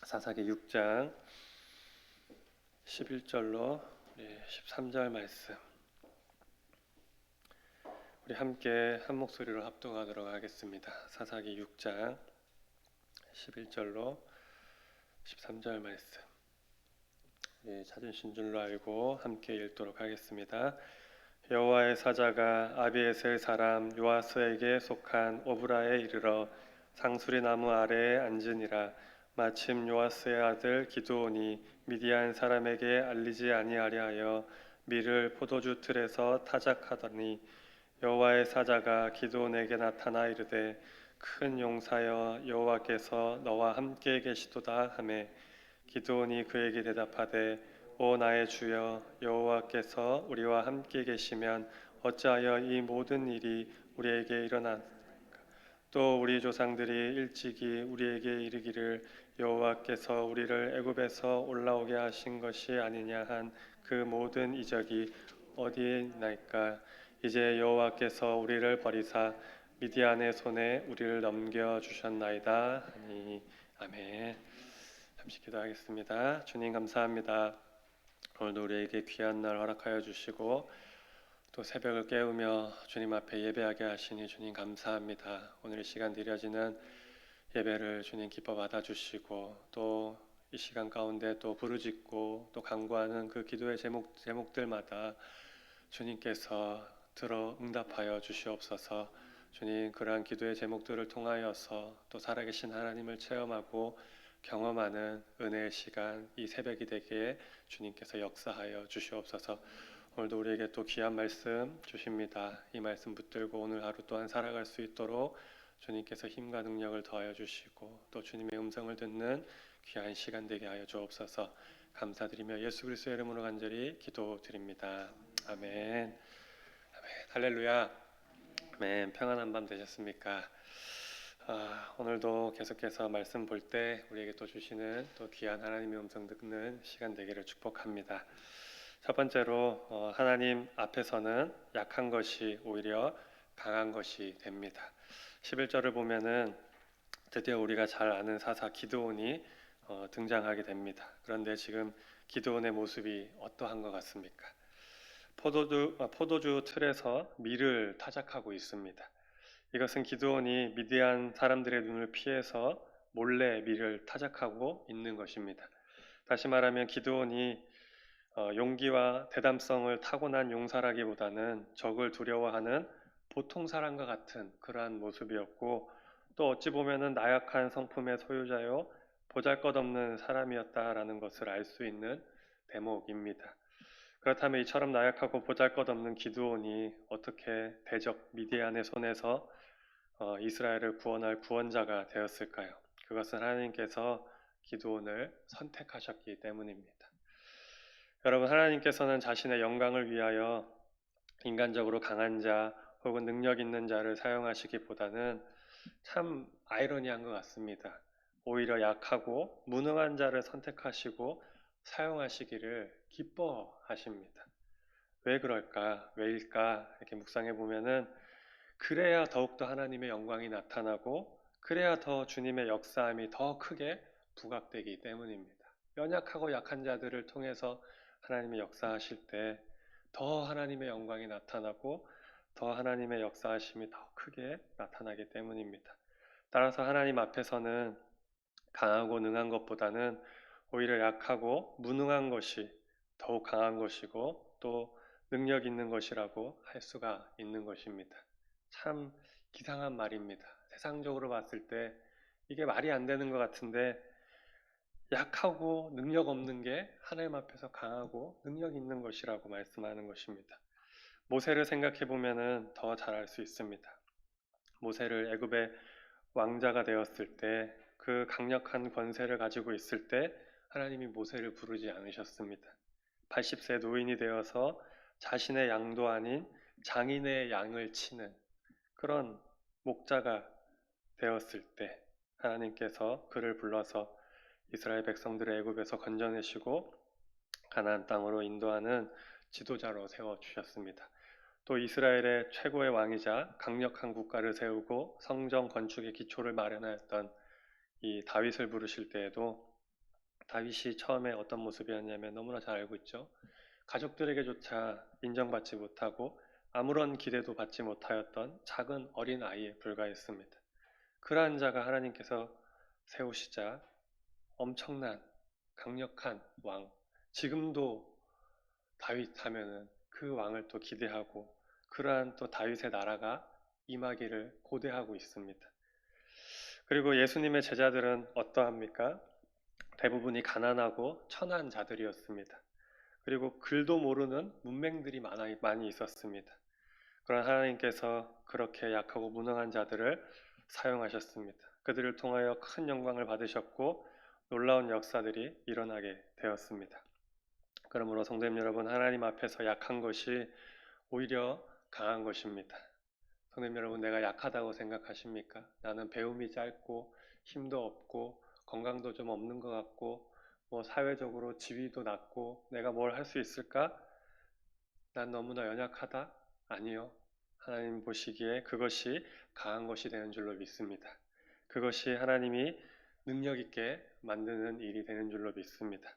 사사기 6장 11절로 13절 말씀, 우리 함께 한 목소리로 합독하도록 하겠습니다. 사사기 6장 11절로 13절 말씀, 찾으신 줄로 알고 함께 읽도록 하겠습니다. 여호와의 사자가 아비에셀 사람 요아스에게 속한 오브라에 이르러 상수리 나무 아래에 앉으니라. 마침 요아스의 아들 기드온이 미디안 사람에게 알리지 아니하려 하여 밀을 포도주 틀에서 타작하더니 여호와의 사자가 기드온에게 나타나 이르되 큰 용사여 여호와께서 너와 함께 계시도다 하매 기드온이 그에게 대답하되 오 나의 주여 여호와께서 우리와 함께 계시면 어찌하여 이 모든 일이 우리에게 일어났까? 또 우리 조상들이 일찍이 우리에게 이르기를 여호와께서 우리를 애굽에서 올라오게 하신 것이 아니냐 한 그 모든 이적이 어디에 있나이까? 이제 여호와께서 우리를 버리사 미디안의 손에 우리를 넘겨 주셨나이다 하니. 아멘. 잠시 기도하겠습니다. 주님 감사합니다. 오늘도 우리에게 귀한 날 허락하여 주시고 또 새벽을 깨우며 주님 앞에 예배하게 하시니 주님 감사합니다. 오늘 이 시간 드려지는 예배를 주님 기뻐 받아주시고 또 이 시간 가운데 또 부르짖고 또 간구하는 그 기도의 제목들마다 주님께서 들어 응답하여 주시옵소서. 주님 그러한 기도의 제목들을 통하여서 또 살아계신 하나님을 체험하고 경험하는 은혜의 시간, 이 새벽이 되게 주님께서 역사하여 주시옵소서. 오늘도 우리에게 또 귀한 말씀 주십니다. 이 말씀 붙들고 오늘 하루 또한 살아갈 수 있도록 주님께서 힘과 능력을 더하여 주시고 또 주님의 음성을 듣는 귀한 시간 되게 하여 주옵소서. 감사드리며 예수 그리스도의 이름으로 간절히 기도드립니다. 아멘. 아멘. 할렐루야. 아멘. 평안한 밤 되셨습니까? 오늘도 계속해서 말씀 볼 때 우리에게 또 주시는 또 귀한 하나님의 음성 듣는 시간 되기를 축복합니다. 첫 번째로 하나님 앞에서는 약한 것이 오히려 강한 것이 됩니다. 11절을 보면은 드디어 우리가 잘 아는 사사 기드온이 등장하게 됩니다. 그런데 지금 기드온의 모습이 어떠한 것 같습니까? 포도주 틀에서 밀을 타작하고 있습니다. 이것은 기드온이 미디안 사람들의 눈을 피해서 몰래 밀을 타작하고 있는 것입니다. 다시 말하면 기드온이 용기와 대담성을 타고난 용사라기보다는 적을 두려워하는 보통 사람과 같은 그러한 모습이었고 또 어찌 보면은 나약한 성품의 소유자요 보잘것없는 사람이었다라는 것을 알 수 있는 대목입니다. 그렇다면 이처럼 나약하고 보잘것없는 기드온이 어떻게 대적 미디안의 손에서 이스라엘을 구원할 구원자가 되었을까요? 그것은 하나님께서 기드온을 선택하셨기 때문입니다. 여러분, 하나님께서는 자신의 영광을 위하여 인간적으로 강한 자 혹은 능력 있는 자를 사용하시기보다는 참 아이러니한 것 같습니다. 오히려 약하고 무능한 자를 선택하시고 사용하시기를 기뻐하십니다. 왜 그럴까? 왜일까? 이렇게 묵상해 보면은 그래야 더욱더 하나님의 영광이 나타나고 그래야 더 주님의 역사함이 더 크게 부각되기 때문입니다. 연약하고 약한 자들을 통해서 하나님의 역사하실 때 더 하나님의 영광이 나타나고 더 하나님의 역사하심이 더 크게 나타나기 때문입니다. 따라서 하나님 앞에서는 강하고 능한 것보다는 오히려 약하고 무능한 것이 더욱 강한 것이고 또 능력 있는 것이라고 할 수가 있는 것입니다. 참 기상한 말입니다. 세상적으로 봤을 때 이게 말이 안 되는 것 같은데 약하고 능력 없는 게 하나님 앞에서 강하고 능력 있는 것이라고 말씀하는 것입니다. 모세를 생각해 보면은 더 잘 알 수 있습니다. 모세를 애굽의 왕자가 되었을 때 그 강력한 권세를 가지고 있을 때 하나님이 모세를 부르지 않으셨습니다. 80세 노인이 되어서 자신의 양도 아닌 장인의 양을 치는 그런 목자가 되었을 때 하나님께서 그를 불러서 이스라엘 백성들을 애굽에서 건져내시고 가나안 땅으로 인도하는 지도자로 세워주셨습니다. 또 이스라엘의 최고의 왕이자 강력한 국가를 세우고 성전 건축의 기초를 마련하였던 이 다윗을 부르실 때에도 다윗이 처음에 어떤 모습이었냐면 너무나 잘 알고 있죠. 가족들에게조차 인정받지 못하고 아무런 기대도 받지 못하였던 작은 어린 아이에 불과했습니다. 그러한 자가 하나님께서 세우시자 엄청난 강력한 왕, 지금도 다윗 하면은 그 왕을 또 기대하고 그러한 또 다윗의 나라가 임하기를 고대하고 있습니다. 그리고 예수님의 제자들은 어떠합니까? 대부분이 가난하고 천한 자들이었습니다. 그리고 글도 모르는 문맹들이 많이 있었습니다. 그러나 하나님께서 그렇게 약하고 무능한 자들을 사용하셨습니다. 그들을 통하여 큰 영광을 받으셨고 놀라운 역사들이 일어나게 되었습니다. 그러므로 성도님 여러분, 하나님 앞에서 약한 것이 오히려 강한 것입니다. 성도님 여러분, 내가 약하다고 생각하십니까? 나는 배움이 짧고 힘도 없고 건강도 좀 없는 것 같고 사회적으로 지위도 낮고 내가 뭘 할 수 있을까? 난 너무나 연약하다? 아니요. 하나님 보시기에 그것이 강한 것이 되는 줄로 믿습니다. 그것이 하나님이 능력 있게 만드는 일이 되는 줄로 믿습니다.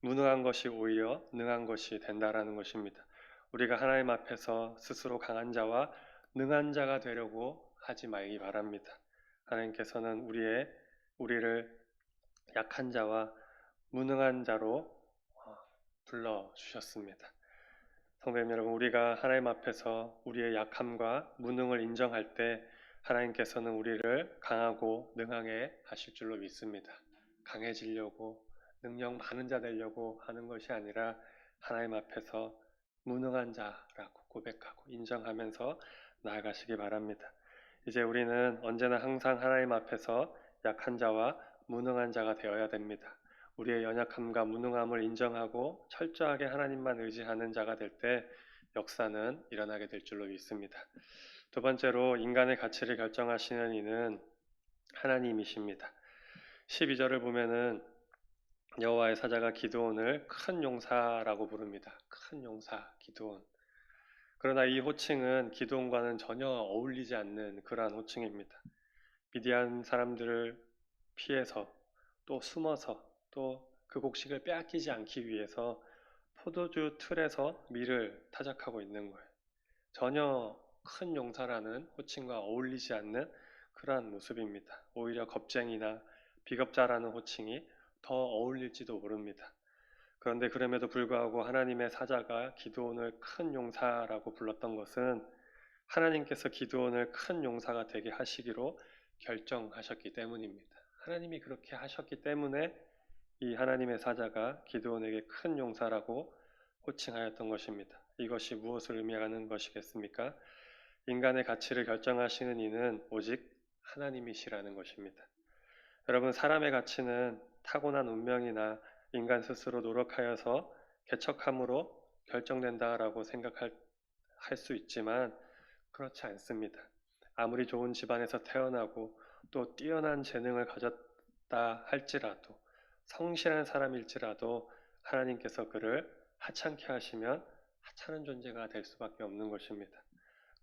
무능한 것이 오히려 능한 것이 된다라는 것입니다. 우리가 하나님 앞에서 스스로 강한 자와 능한 자가 되려고 하지 말기 바랍니다. 하나님께서는 우리를 약한 자와 무능한 자로 불러주셨습니다. 성도님 여러분, 우리가 하나님 앞에서 우리의 약함과 무능을 인정할 때 하나님께서는 우리를 강하고 능하게 하실 줄로 믿습니다. 강해지려고 능력 많은 자 되려고 하는 것이 아니라 하나님 앞에서 무능한 자라고 고백하고 인정하면서 나아가시기 바랍니다. 이제 우리는 언제나 항상 하나님 앞에서 약한 자와 무능한 자가 되어야 됩니다. 우리의 연약함과 무능함을 인정하고 철저하게 하나님만 의지하는 자가 될 때 역사는 일어나게 될 줄로 믿습니다. 두 번째로 인간의 가치를 결정하시는 이는 하나님이십니다. 12절을 보면은 여호와의 사자가 기드온을 큰 용사라고 부릅니다. 큰 용사 기드온. 그러나 이 호칭은 기드온과는 전혀 어울리지 않는 그러한 호칭입니다. 미디안 사람들을 피해서 또 숨어서 또 그 곡식을 빼앗기지 않기 위해서 포도주 틀에서 밀을 타작하고 있는 거예요. 전혀 큰 용사라는 호칭과 어울리지 않는 그러한 모습입니다. 오히려 겁쟁이나 비겁자라는 호칭이 더 어울릴지도 모릅니다. 그런데 그럼에도 불구하고 하나님의 사자가 기드온을 큰 용사라고 불렀던 것은 하나님께서 기드온을 큰 용사가 되게 하시기로 결정하셨기 때문입니다. 하나님이 그렇게 하셨기 때문에 이 하나님의 사자가 기드온에게 큰 용사라고 호칭하였던 것입니다. 이것이 무엇을 의미하는 것이겠습니까? 인간의 가치를 결정하시는 이는 오직 하나님이시라는 것입니다. 여러분, 사람의 가치는 타고난 운명이나 인간 스스로 노력하여서 개척함으로 결정된다라고 생각할 수 있지만 그렇지 않습니다. 아무리 좋은 집안에서 태어나고 또 뛰어난 재능을 가졌다 할지라도 성실한 사람일지라도 하나님께서 그를 하찮게 하시면 하찮은 존재가 될 수밖에 없는 것입니다.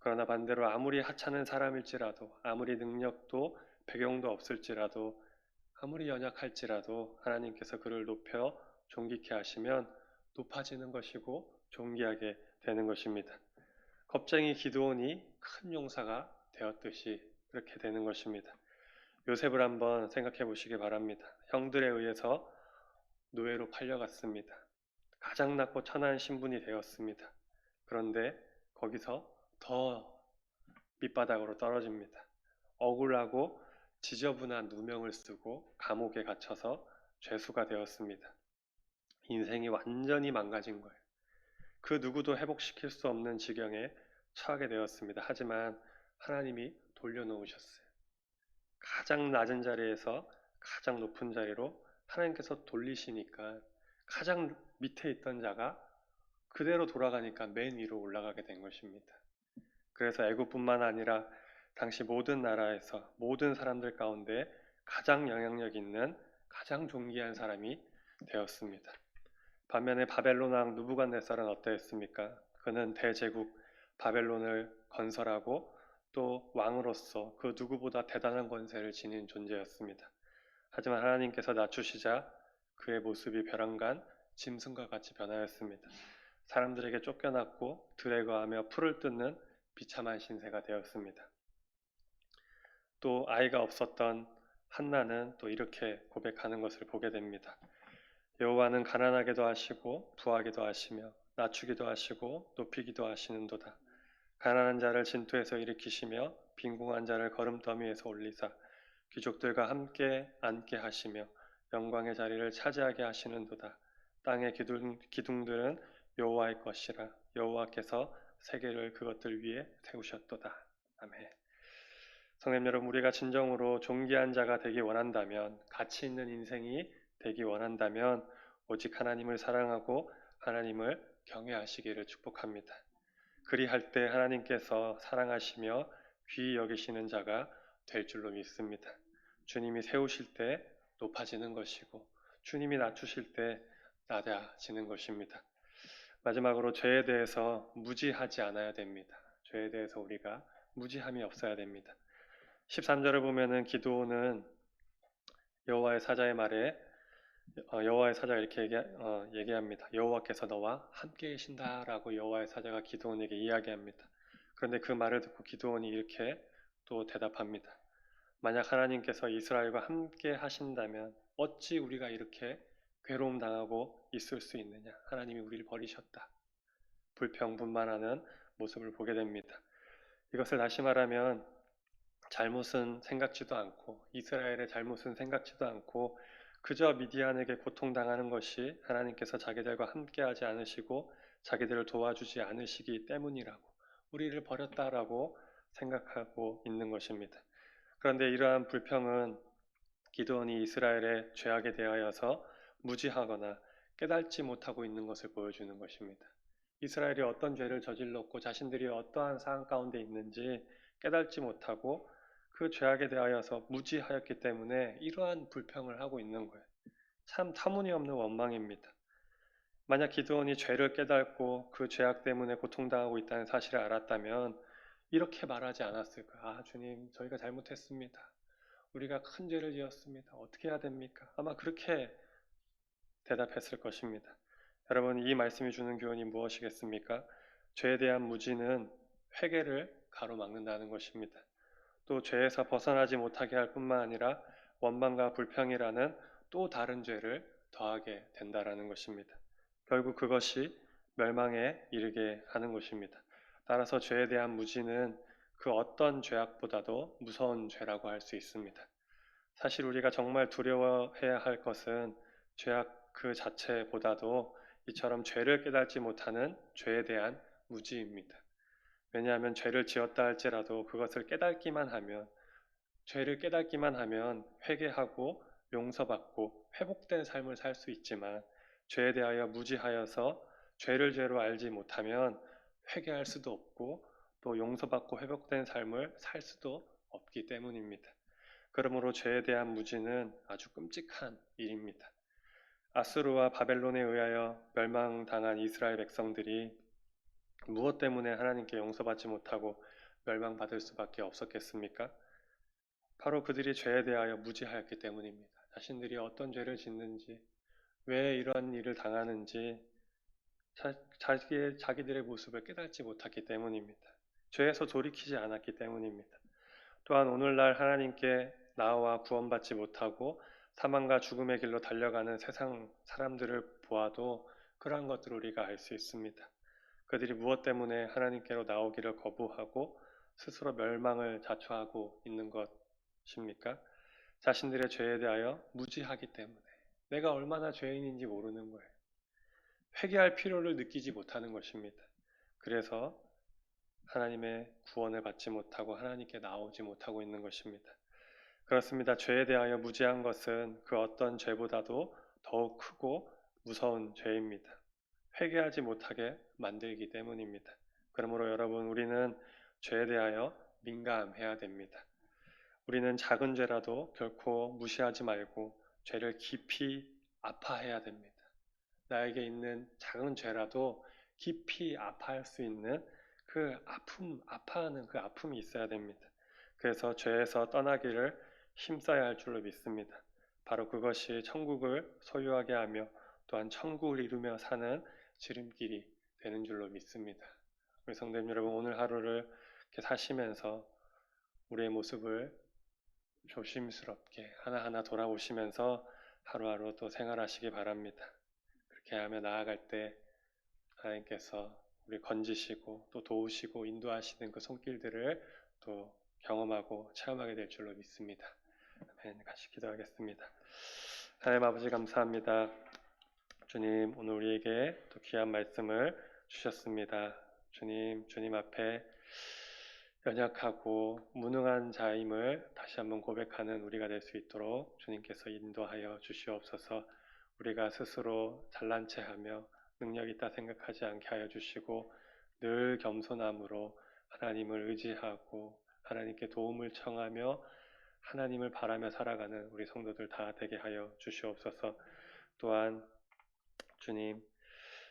그러나 반대로 아무리 하찮은 사람일지라도 아무리 능력도 배경도 없을지라도 아무리 연약할지라도 하나님께서 그를 높여 존귀케 하시면 높아지는 것이고 존귀하게 되는 것입니다. 겁쟁이 기드온이 큰 용사가 되었듯이 그렇게 되는 것입니다. 요셉을 한번 생각해 보시기 바랍니다. 형들에 의해서 노예로 팔려갔습니다. 가장 낮고 천한 신분이 되었습니다. 그런데 거기서 더 밑바닥으로 떨어집니다. 억울하고 지저분한 누명을 쓰고 감옥에 갇혀서 죄수가 되었습니다. 인생이 완전히 망가진 거예요. 그 누구도 회복시킬 수 없는 지경에 처하게 되었습니다. 하지만 하나님이 돌려놓으셨어요. 가장 낮은 자리에서 가장 높은 자리로 하나님께서 돌리시니까 가장 밑에 있던 자가 그대로 돌아가니까 맨 위로 올라가게 된 것입니다. 그래서 애국뿐만 아니라 당시 모든 나라에서 모든 사람들 가운데 가장 영향력 있는 가장 존귀한 사람이 되었습니다. 반면에 바벨론 왕 느부갓네살은 어떠했습니까? 그는 대제국 바벨론을 건설하고 또 왕으로서 그 누구보다 대단한 권세를 지닌 존재였습니다. 하지만 하나님께서 낮추시자 그의 모습이 벼랑간 짐승과 같이 변하였습니다. 사람들에게 쫓겨났고 들에 거하며 풀을 뜯는 비참한 신세가 되었습니다. 또 아이가 없었던 한나는 또 이렇게 고백하는 것을 보게 됩니다. 여호와는 가난하게도 하시고 부하게도 하시며 낮추기도 하시고 높이기도 하시는도다. 가난한 자를 진토에서 일으키시며 빈궁한 자를 걸음더미에서 올리사 귀족들과 함께 앉게 하시며 영광의 자리를 차지하게 하시는도다. 땅의 기둥들은 여호와의 것이라 여호와께서 세계를 그것들 위에 세우셨도다. 아멘. 성도님 여러분, 우리가 진정으로 존귀한 자가 되기 원한다면, 가치 있는 인생이 되기 원한다면 오직 하나님을 사랑하고 하나님을 경외하시기를 축복합니다. 그리할 때 하나님께서 사랑하시며 귀히 여기시는 자가 될 줄로 믿습니다. 주님이 세우실 때 높아지는 것이고 주님이 낮추실 때 낮아지는 것입니다. 마지막으로 죄에 대해서 무지하지 않아야 됩니다. 죄에 대해서 우리가 무지함이 없어야 됩니다. 13절을 보면은 기드온은 여호와의 사자의 말에 여호와의 사자가 이렇게 얘기합니다. 여호와께서 너와 함께 계신다라고 여호와의 사자가 기드온에게 이야기합니다. 그런데 그 말을 듣고 기드온이 이렇게 또 대답합니다. 만약 하나님께서 이스라엘과 함께 하신다면 어찌 우리가 이렇게 괴로움 당하고 있을 수 있느냐? 하나님이 우리를 버리셨다. 불평분만하는 모습을 보게 됩니다. 이것을 다시 말하면 잘못은 생각지도 않고 이스라엘의 잘못은 생각지도 않고 그저 미디안에게 고통당하는 것이 하나님께서 자기들과 함께하지 않으시고 자기들을 도와주지 않으시기 때문이라고 우리를 버렸다라고 생각하고 있는 것입니다. 그런데 이러한 불평은 기드온이 이스라엘의 죄악에 대하여서 무지하거나 깨닫지 못하고 있는 것을 보여주는 것입니다. 이스라엘이 어떤 죄를 저질렀고 자신들이 어떠한 상황 가운데 있는지 깨닫지 못하고 그 죄악에 대하여서 무지하였기 때문에 이러한 불평을 하고 있는 거예요. 참 터무니없는 원망입니다. 만약 기드온이 죄를 깨닫고 그 죄악 때문에 고통당하고 있다는 사실을 알았다면 이렇게 말하지 않았을 거예요. 아, 주님, 저희가 잘못했습니다. 우리가 큰 죄를 지었습니다. 어떻게 해야 됩니까? 아마 그렇게 대답했을 것입니다. 여러분, 이 말씀이 주는 교훈이 무엇이겠습니까? 죄에 대한 무지는 회개를 가로막는다는 것입니다. 또 죄에서 벗어나지 못하게 할 뿐만 아니라 원망과 불평이라는 또 다른 죄를 더하게 된다라는 것입니다. 결국 그것이 멸망에 이르게 하는 것입니다. 따라서 죄에 대한 무지는 그 어떤 죄악보다도 무서운 죄라고 할 수 있습니다. 사실 우리가 정말 두려워해야 할 것은 죄악 그 자체보다도 이처럼 죄를 깨닫지 못하는 죄에 대한 무지입니다. 왜냐하면 죄를 지었다 할지라도 그것을 깨닫기만 하면 죄를 깨닫기만 하면 회개하고 용서받고 회복된 삶을 살 수 있지만 죄에 대하여 무지하여서 죄를 죄로 알지 못하면 회개할 수도 없고 또 용서받고 회복된 삶을 살 수도 없기 때문입니다. 그러므로 죄에 대한 무지는 아주 끔찍한 일입니다. 아수르와 바벨론에 의하여 멸망당한 이스라엘 백성들이 무엇 때문에 하나님께 용서받지 못하고 멸망받을 수밖에 없었겠습니까? 바로 그들이 죄에 대하여 무지하였기 때문입니다. 자신들이 어떤 죄를 짓는지, 왜 이러한 일을 당하는지 자기들의 모습을 깨닫지 못했기 때문입니다. 죄에서 돌이키지 않았기 때문입니다. 또한 오늘날 하나님께 나와 구원받지 못하고 사망과 죽음의 길로 달려가는 세상 사람들을 보아도 그러한 것들을 우리가 알 수 있습니다. 그들이 무엇 때문에 하나님께로 나오기를 거부하고 스스로 멸망을 자초하고 있는 것입니까? 자신들의 죄에 대하여 무지하기 때문에 내가 얼마나 죄인인지 모르는 거예요. 회개할 필요를 느끼지 못하는 것입니다. 그래서 하나님의 구원을 받지 못하고 하나님께 나오지 못하고 있는 것입니다. 그렇습니다. 죄에 대하여 무지한 것은 그 어떤 죄보다도 더욱 크고 무서운 죄입니다. 회개하지 못하게 만들기 때문입니다. 그러므로 여러분, 우리는 죄에 대하여 민감해야 됩니다. 우리는 작은 죄라도 결코 무시하지 말고 죄를 깊이 아파해야 됩니다. 나에게 있는 작은 죄라도 깊이 아파할 수 있는 그 아파하는 그 아픔이 있어야 됩니다. 그래서 죄에서 떠나기를 힘써야 할 줄로 믿습니다. 바로 그것이 천국을 소유하게 하며 또한 천국을 이루며 사는 지름길이 되는 줄로 믿습니다. 우리 성도님 여러분, 오늘 하루를 이렇게 사시면서 우리의 모습을 조심스럽게 하나하나 돌아보시면서 하루하루 또 생활하시기 바랍니다. 그렇게 하며 나아갈 때 하나님께서 우리 건지시고 또 도우시고 인도하시는 그 손길들을 또 경험하고 체험하게 될 줄로 믿습니다. 아멘. 같이 기도하겠습니다. 하나님 아버지 감사합니다. 주님, 오늘 우리에게 또 귀한 말씀을 주셨습니다. 주님 앞에 연약하고 무능한 자임을 다시 한번 고백하는 우리가 될 수 있도록 주님께서 인도하여 주시옵소서. 우리가 스스로 잘난 체하며 능력 있다 생각하지 않게 하여 주시고 늘 겸손함으로 하나님을 의지하고 하나님께 도움을 청하며 하나님을 바라며 살아가는 우리 성도들 다 되게 하여 주시옵소서. 또한 주님,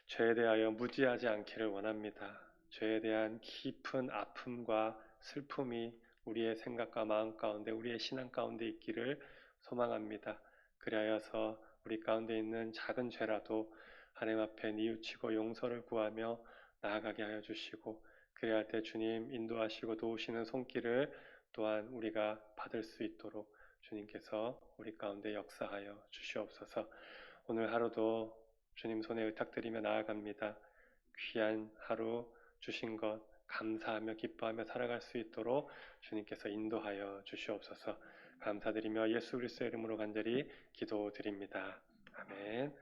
죄에 대하여 무지하지 않기를 원합니다. 죄에 대한 깊은 아픔과 슬픔이 우리의 생각과 마음 가운데, 우리의 신앙 가운데 있기를 소망합니다. 그리하여서 우리 가운데 있는 작은 죄라도 하나님 앞에 뉘우치고 용서를 구하며 나아가게 하여 주시고, 그래야 할 때 주님 인도하시고 도우시는 손길을 또한 우리가 받을 수 있도록 주님께서 우리 가운데 역사하여 주시옵소서. 오늘 하루도 주님 손에 의탁드리며 나아갑니다. 귀한 하루 주신 것 감사하며 기뻐하며 살아갈 수 있도록 주님께서 인도하여 주시옵소서. 감사드리며 예수 그리스도의 이름으로 간절히 기도드립니다. 아멘.